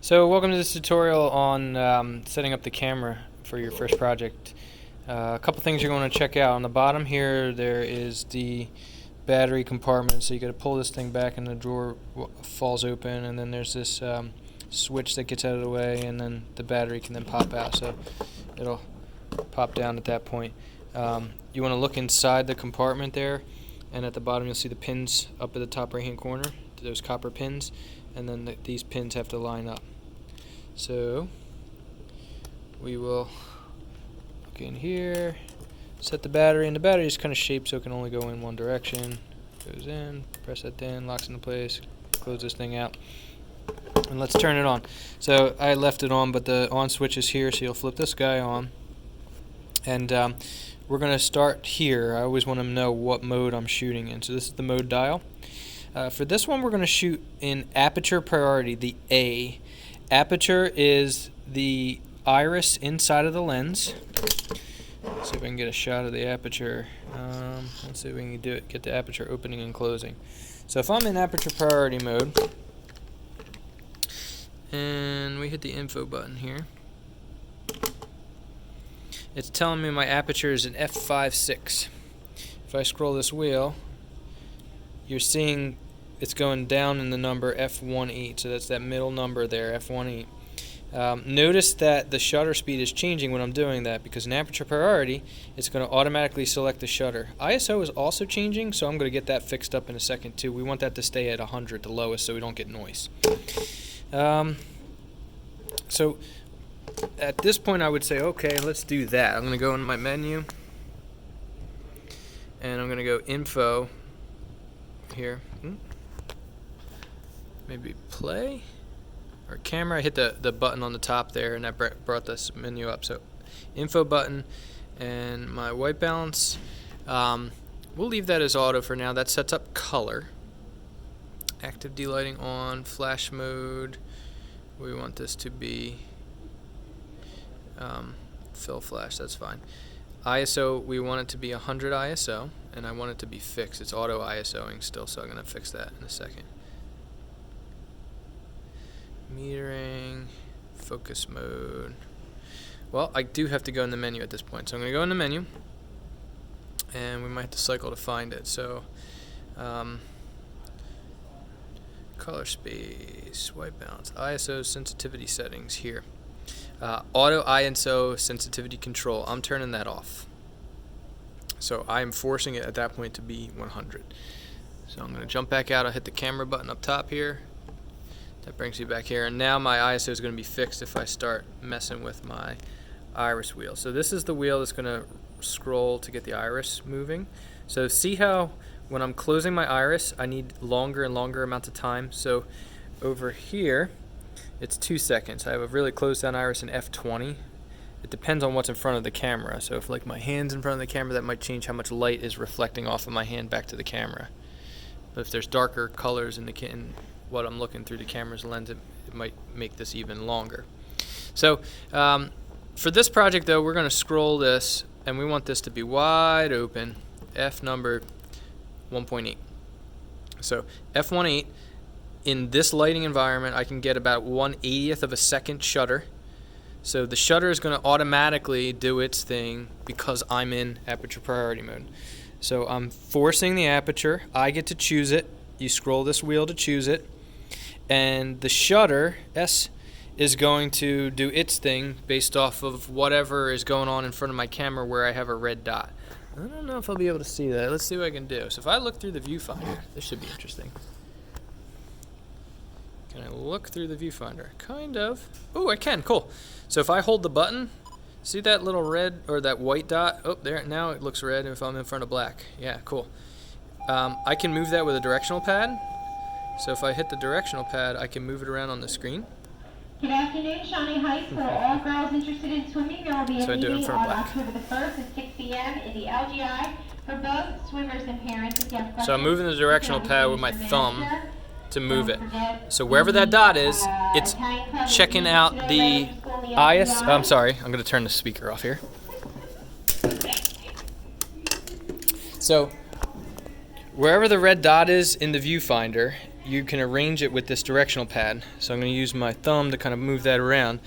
So welcome to this tutorial on setting up the camera for your first project. A couple things you're going to check out. On the bottom here there is the battery compartment, so you got to pull this thing back and the drawer falls open, and then there's this switch that gets out of the way, and then the battery can then pop out, so it'll pop down at that point. You want to look inside the compartment there, and at the bottom you'll see the pins up at the top right hand corner, those copper pins, and then these pins have to line up. So we will look in here, set the battery, and the battery is kind of shaped so it can only go in one direction. Goes in, press that in, locks into place, close this thing out, and let's turn it on. So I left it on, but the on switch is here, so you'll flip this guy on, and we're going to start here. I always want to know what mode I'm shooting in, so this is the mode dial. For this one we're going to shoot in aperture priority, the A. Aperture is the iris inside of the lens. Let's see if I can get a shot of the aperture. Let's see if we can get the aperture opening and closing. So if I'm in aperture priority mode, and we hit the info button here, it's telling me my aperture is an f5.6. If I scroll this wheel, you're seeing it's going down in the number f1.8, so that's that middle number there, f1.8. Notice that the shutter speed is changing when I'm doing that, because in aperture priority it's going to automatically select the shutter. ISO is also changing, so I'm going to get that fixed up in a second too. We want that to stay at 100, the lowest, so we don't get noise. So at this point I would say, okay, let's do that. I'm going to go in my menu, and I'm going to go info here. Maybe play or camera. I hit the button on the top there, and that brought this menu up. So info button and my white balance, we'll leave that as auto for now. That sets up color. Active delighting on, flash mode, we want this to be fill flash, that's fine. ISO, we want it to be 100 ISO, and I want it to be fixed. It's auto ISOing still, so I'm going to fix that in a second. Metering, focus mode. Well, I do have to go in the menu at this point, so I'm going to go in the menu, and we might have to cycle to find it. So color space, white balance, ISO, sensitivity settings here. Auto ISO sensitivity control, I'm turning that off. So I'm forcing it at that point to be 100. So I'm going to jump back out. I'll hit the camera button up top here. That brings me back here, and now my ISO is going to be fixed if I start messing with my iris wheel. So this is the wheel that's going to scroll to get the iris moving. So see how when I'm closing my iris I need longer and longer amounts of time. So over here it's 2 seconds. I have a really closed down iris in f20. It depends on what's in front of the camera. So if like my hand's in front of the camera, that might change how much light is reflecting off of my hand back to the camera. But if there's darker colors in what I'm looking through the camera's lens, it might make this even longer. So for this project though, we're going to scroll this, and we want this to be wide open, f number 1.8. So f1.8, in this lighting environment I can get about 1/80th of a second shutter. So the shutter is going to automatically do its thing because I'm in aperture priority mode. So I'm forcing the aperture, I get to choose it. You scroll this wheel to choose it, and the shutter, S, is going to do its thing based off of whatever is going on in front of my camera where I have a red dot. I don't know if I'll be able to see that. Let's see what I can do. So if I look through the viewfinder, this should be interesting. Can I look through the viewfinder? Kind of. Oh, I can. Cool. So if I hold the button, see that little red or that white dot? Oh, there. Now it looks red if I'm in front of black. Yeah, cool. I can move that with a directional pad. So if I hit the directional pad, I can move it around on the screen. Good afternoon, Shawnee Heights. For all girls interested in swimming, there will be a meeting on October the 1st at 6 p.m. in the LGI for both swimmers and parents. If you have questions, so I'm moving the directional pad with my thumb to move it. So wherever that dot is, it's checking out the IS. I'm sorry, I'm going to turn the speaker off here. So wherever the red dot is in the viewfinder, you can arrange it with this directional pad. So I'm going to use my thumb to kind of move that around.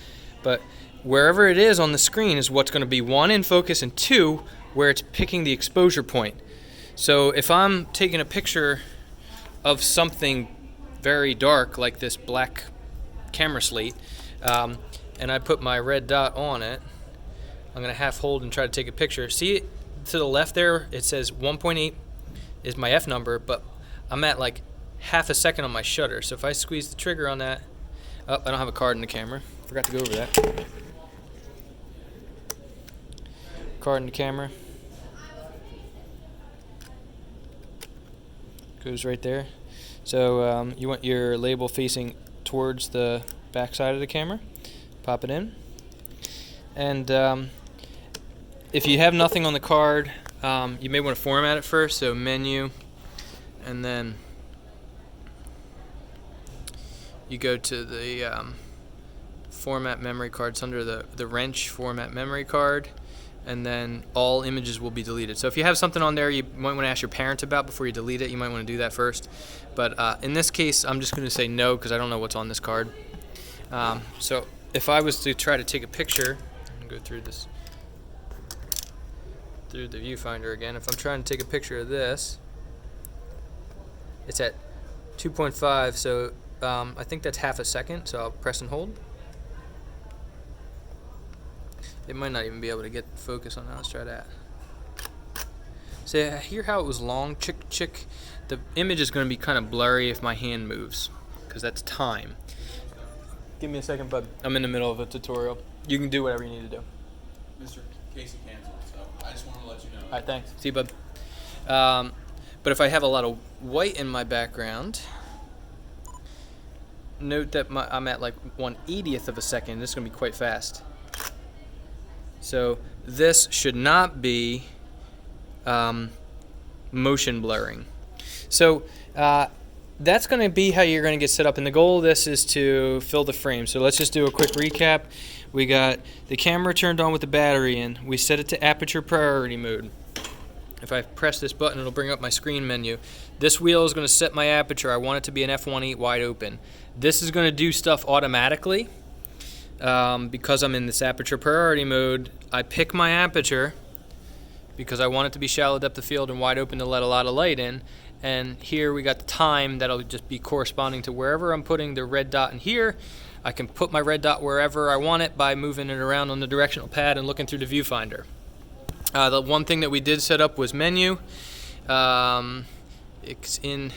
But wherever it is on the screen is what's going to be 1 in focus and 2 where it's picking the exposure point. So if I'm taking a picture of something very dark like this black camera slate, and I put my red dot on it, I'm going to half hold and try to take a picture. See it to the left there? It says 1.8 is my F number, but I'm at like half a second on my shutter. So if I squeeze the trigger on that, oh, I don't have a card in the camera. Forgot to go over that. Card in the camera. Goes right there. So you want your label facing towards the back side of the camera. Pop it in. And if you have nothing on the card, you may want to format it first. So menu, and then you go to the format memory cards under the wrench format memory card, and then all images will be deleted. So if you have something on there you might want to ask your parents about before you delete it, you might want to do that first. But in this case, I'm just going to say no because I don't know what's on this card. So if I was to try to take a picture, and go through this, through the viewfinder again, if I'm trying to take a picture of this, it's at 2.5, so I think that's half a second, so I'll press and hold. It might not even be able to get focus on that. Let's try that. So hear how it was long? Chick, chick. The image is going to be kind of blurry if my hand moves, because that's time. Give me a second, bud. I'm in the middle of a tutorial. You can do whatever you need to do. Mr. Casey canceled, so I just want to let you know. All right, thanks. See you, bud. But if I have a lot of white in my background, note that I'm at like 1/80th of a second. This is going to be quite fast. So this should not be motion blurring. So that's going to be how you're going to get set up. And the goal of this is to fill the frame. So let's just do a quick recap. We got the camera turned on with the battery in. We set it to aperture priority mode. If I press this button, it'll bring up my screen menu. This wheel is going to set my aperture. I want it to be an f1.8 wide open. This is going to do stuff automatically. Because I'm in this aperture priority mode, I pick my aperture because I want it to be shallow depth of field and wide open to let a lot of light in. And here we got the time that'll just be corresponding to wherever I'm putting the red dot in here. I can put my red dot wherever I want it by moving it around on the directional pad and looking through the viewfinder. The one thing that we did set up was menu. It's in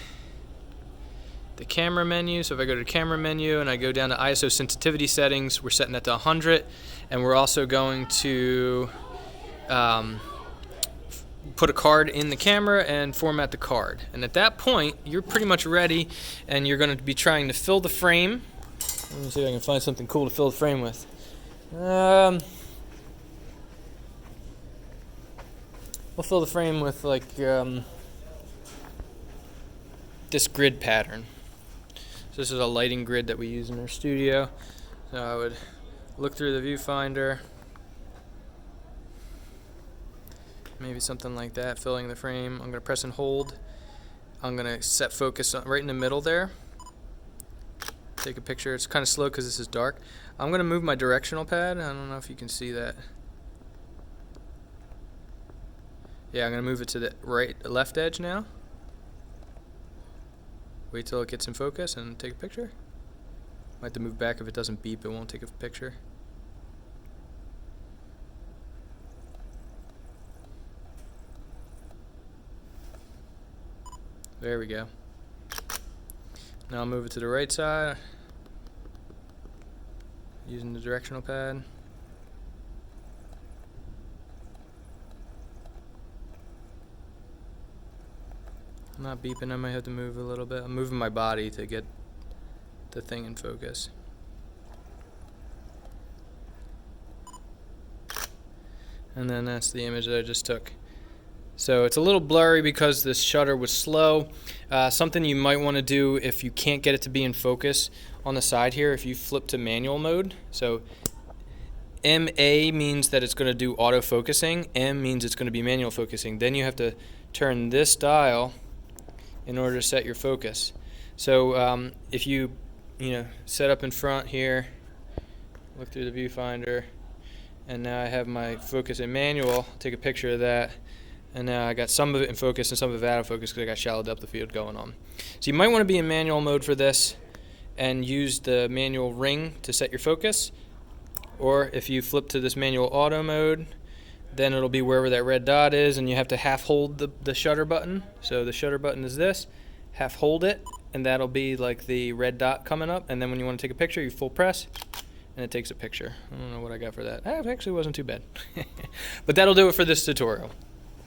the camera menu. So if I go to the camera menu and I go down to ISO sensitivity settings, we're setting that to 100, and we're also going to put a card in the camera and format the card. And at that point, you're pretty much ready, and you're going to be trying to fill the frame. Let me see if I can find something cool to fill the frame with. We'll fill the frame with like this grid pattern. So this is a lighting grid that we use in our studio. So I would look through the viewfinder, maybe something like that, filling the frame. I'm going to press and hold. I'm going to set focus on, right in the middle there. Take a picture. It's kind of slow because this is dark. I'm going to move my directional pad. I don't know if you can see that. Yeah, I'm going to move it to the left edge now. Wait till it gets in focus and take a picture. Might have to move back. If it doesn't beep, it won't take a picture. There we go. Now I'll move it to the right side using the directional pad. I'm not beeping, I might have to move a little bit. I'm moving my body to get the thing in focus. And then that's the image that I just took. So it's a little blurry because this shutter was slow. Something you might want to do if you can't get it to be in focus on the side here, if you flip to manual mode. So MA means that it's going to do autofocusing. M means it's going to be manual focusing. Then you have to turn this dial in order to set your focus. So if you set up in front here, look through the viewfinder, and now I have my focus in manual, take a picture of that, and now I got some of it in focus and some of it out of focus because I got shallow depth of field going on. So you might want to be in manual mode for this and use the manual ring to set your focus, or if you flip to this manual auto mode, then it'll be wherever that red dot is, and you have to half hold the shutter button. So the shutter button is this, half hold it, and that'll be like the red dot coming up, and then when you want to take a picture, you full press, and it takes a picture. I don't know what I got for that. That actually wasn't too bad. But that'll do it for this tutorial.